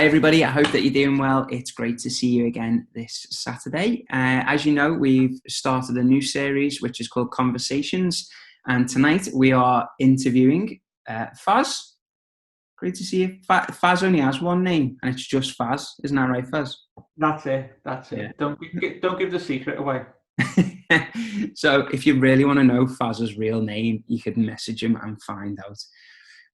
Hi everybody, I hope that you're doing well. It's great to see you again this Saturday. As you know, we've started a new series which is called Conversations, and tonight we are interviewing Faz. Great to see you. Faz only has one name, and it's just Faz, isn't that right, Faz? That's it. Yeah. Don't give the secret away. So if you really want to know Faz's real name, you could message him and find out.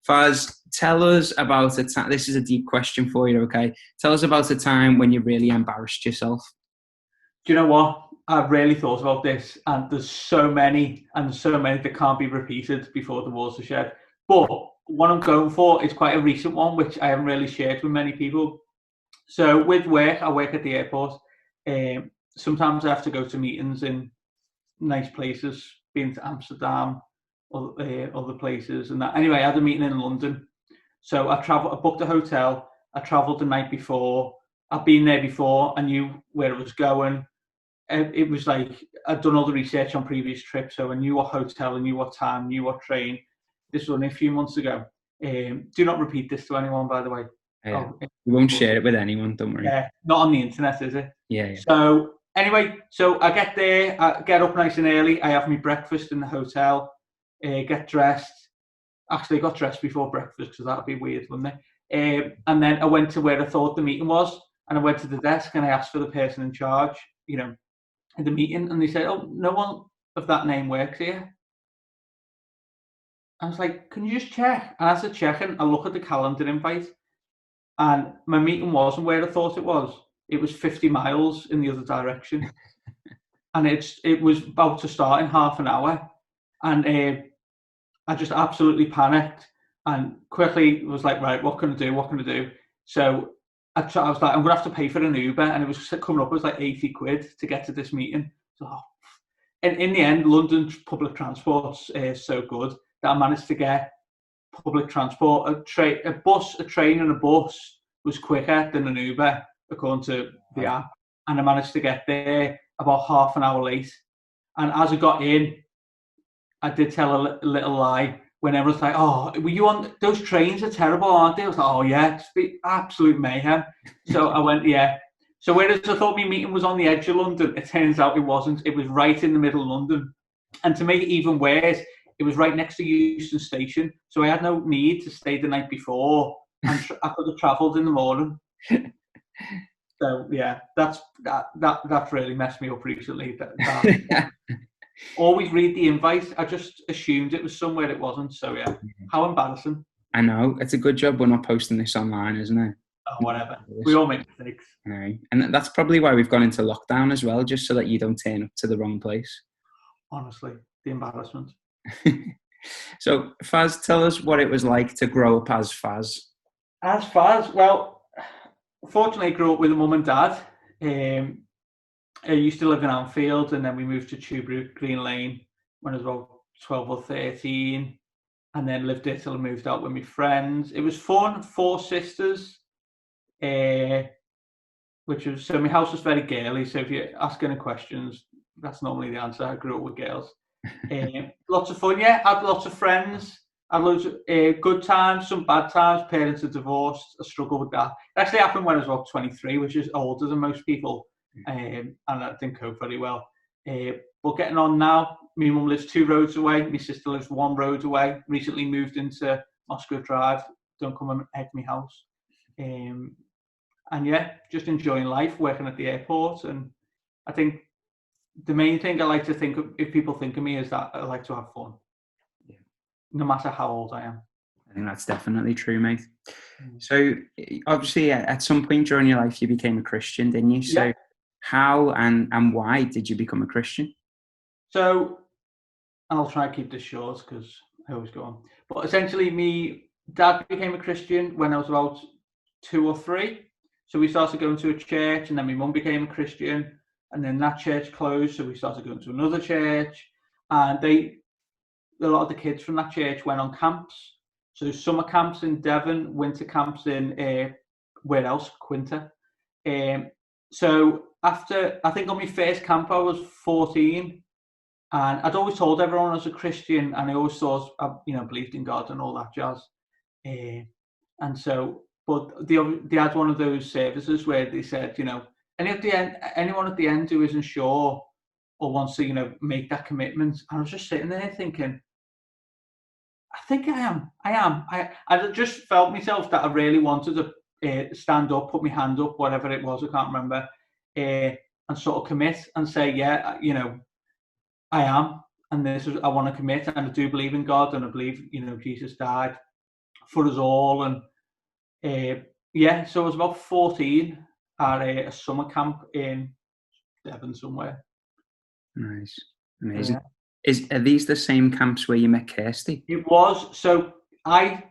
Faz, tell us about a time. This is a deep question for you, okay? Tell us about a time when you really embarrassed yourself. Do you know what? I've really thought about this, and there's so many that can't be repeated before the watershed. But what I'm going for is quite a recent one, which I haven't really shared with many people. So with work, I work at the airport. Sometimes I have to go to meetings in nice places, been to Amsterdam, or other places, and that. Anyway, I had a meeting in London, so I booked a hotel. I travelled the night before. I've been there before. I knew where it was going. It was like I'd done all the research on previous trips, so I knew what hotel, I knew what time, knew what train. This was only a few months ago. Do not repeat this to anyone, by the way. We won't share it with anyone, don't worry. Yeah, not on the internet, is it? Yeah. So anyway, so I get there, I get up nice and early, I have my breakfast in the hotel, get dressed. Actually, I got dressed before breakfast because that would be weird, wouldn't it? And then I went to where I thought the meeting was, and I went to the desk and I asked for the person in charge, in the meeting, and they said, "Oh, no one of that name works here." I was like, "Can you just check?" And as I check, I look at the calendar invite, and my meeting wasn't where I thought it was. It was 50 miles in the other direction, and it was about to start in half an hour, and I just absolutely panicked and quickly was like, right, what can I do? What can I do? So I was like, I'm going to have to pay for an Uber, and it was coming up as like 80 quid to get to this meeting. So, and in the end, London's public transport's so good that I managed to get public transport. A train and a bus was quicker than an Uber, according to the app. And I managed to get there about half an hour late. And as I got in, I did tell a little lie when everyone's like, "Oh, were you on those trains? Are terrible, aren't they?" I was like, "Oh yeah, it's absolute mayhem." So I went, "Yeah." So whereas I thought my meeting was on the edge of London, it turns out it wasn't. It was right in the middle of London, and to make it even worse, it was right next to Euston Station. So I had no need to stay the night before, and I could have travelled in the morning. So yeah, that really messed me up recently. Always read the invite. I just assumed it was somewhere it wasn't. So yeah, how embarrassing. I know. It's a good job we're not posting this online, isn't it? Oh, whatever. We all make mistakes. And that's probably why we've gone into lockdown as well, just so that you don't turn up to the wrong place. Honestly, the embarrassment. So, Faz, tell us what it was like to grow up as Faz. As Faz, well, fortunately, I grew up with a mum and dad. I used to live in Anfield, and then we moved to Tube Route, Green Lane, when I was about 12 or 13, and then lived there till I moved out with my friends. It was fun. 4 sisters, so my house was very girly. So if you ask any questions, that's normally the answer. I grew up with girls. Lots of fun, yeah. Had lots of friends. Had loads of good times, some bad times. Parents are divorced. I struggled with that. It actually happened when I was about 23, which is older than most people. And I didn't cope very well. But getting on now, my mum lives 2 roads away. My sister lives 1 road away. Recently moved into Moscow Drive. Don't come and head my house. And yeah, just enjoying life, working at the airport. And I think the main thing I like to think of, if people think of me, is that I like to have fun. Yeah. No matter how old I am. I think that's definitely true, mate. So obviously at some point during your life you became a Christian, didn't you? So how and why did you become a Christian? So I'll try and keep this short because I always go on. But essentially, me dad became a Christian when I was about 2 or 3. So we started going to a church, and then my mum became a Christian, and then that church closed, so we started going to another church. And a lot of the kids from that church went on camps. So there's summer camps in Devon, winter camps in where else? Quinta. So after, I think on my first camp I was 14, and I'd always told everyone I was a Christian, and I always thought I believed in God and all that jazz. And so, but they had one of those services where they said, anyone at the end who isn't sure or wants to, make that commitment. And I was just sitting there thinking, I think I am. I just felt myself that I really wanted to stand up, put my hand up, whatever it was, I can't remember, and sort of commit and say, yeah, I am, and I want to commit, and I do believe in God, and I believe, Jesus died for us all, and so I was about 14 at a summer camp in Devon somewhere. Nice, amazing. Are these the same camps where you met Kirsty? It was. So I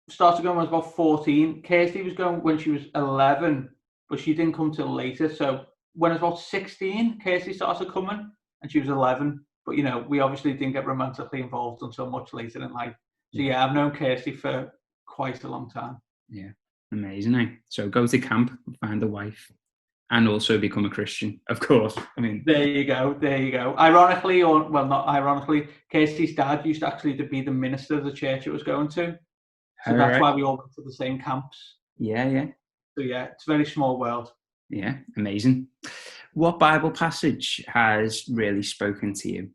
started going when I was about 14. Kirsty was going when she was 11, but she didn't come till later. So when I was about 16, Kirsty started coming, and she was 11. But we obviously didn't get romantically involved until much later in life. So yeah, I've known Kirsty for quite a long time. Yeah, amazing. Eh? So go to camp, find a wife, and also become a Christian, of course. I mean, there you go. Ironically, or well, not ironically, Kirsty's dad used actually to be the minister of the church it was going to. So that's why we all went to the same camps. Yeah. So yeah, it's a very small world. Yeah, amazing. What Bible passage has really spoken to you?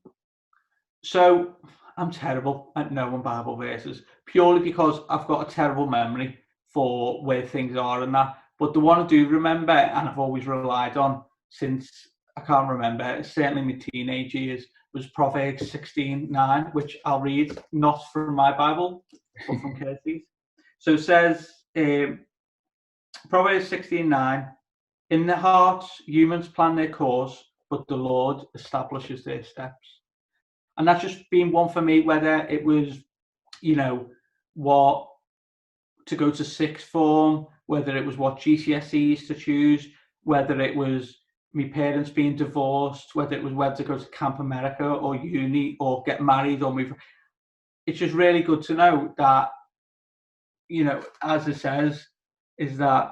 So I'm terrible at knowing Bible verses, purely because I've got a terrible memory for where things are and that. But the one I do remember, and I've always relied on since I can't remember, certainly my teenage years, was Proverbs 16:9, which I'll read not from my Bible, but from Kirsty's. So it says, Proverbs 16:9, in their hearts humans plan their course, but the Lord establishes their steps. And that's just been one for me, whether it was, what to go to sixth form, whether it was what GCSEs to choose, whether it was my parents being divorced, whether it was whether to go to Camp America or uni or get married or move. It's just really good to know that, as it says, is that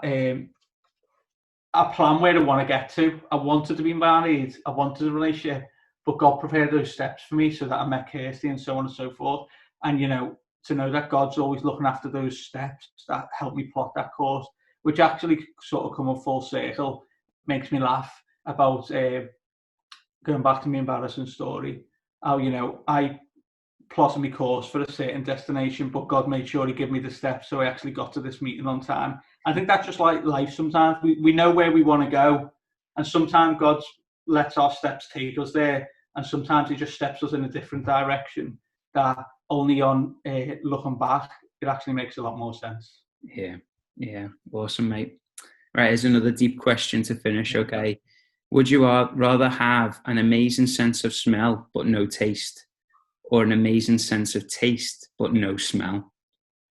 I plan where I want to get to. I wanted to be married. I wanted a relationship, but God prepared those steps for me so that I met Kirsty and so on and so forth. And, to know that God's always looking after those steps that help me plot that course, which actually sort of come a full circle, makes me laugh about going back to my embarrassing story. How, I plotted my course for a certain destination, but God made sure He gave me the steps so I actually got to this meeting on time. I think that's just like life sometimes. We know where we want to go, and sometimes God lets our steps take us there, and sometimes He just steps us in a different direction that only on looking back, it actually makes a lot more sense. Yeah. Awesome, mate. Right, here's another deep question to finish, okay? Would you rather have an amazing sense of smell but no taste, or an amazing sense of taste but no smell?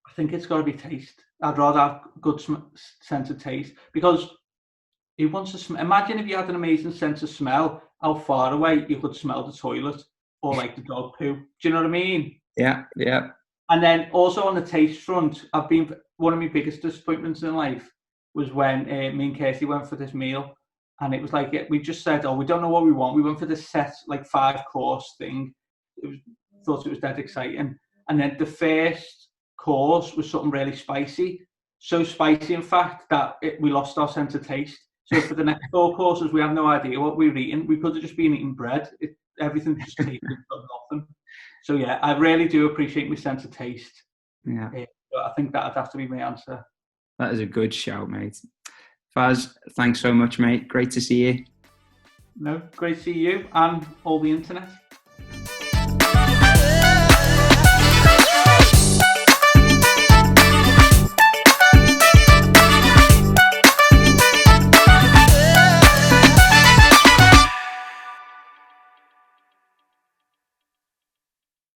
I think it's got to be taste. I'd rather have good sense of taste, because who wants to smell? Imagine if you had an amazing sense of smell, how far away you could smell the toilet or like the dog poo. Do you know what I mean? Yeah. And then also on the taste front, one of my biggest disappointments in life was when me and Kirsty went for this meal, and it was like we just said, we don't know what we want. We went for this set like 5-course thing. Thought it was that exciting, and then the first course was something really spicy, so spicy in fact that we lost our sense of taste. So for the next 4 courses, we had no idea what we were eating. We could have just been eating bread. Everything just tasted of nothing. So yeah, I really do appreciate my sense of taste. Yeah. But I think that'd have to be my answer. That is a good shout, mate. Faz, thanks so much, mate. Great to see you. No, great to see you and all the internet.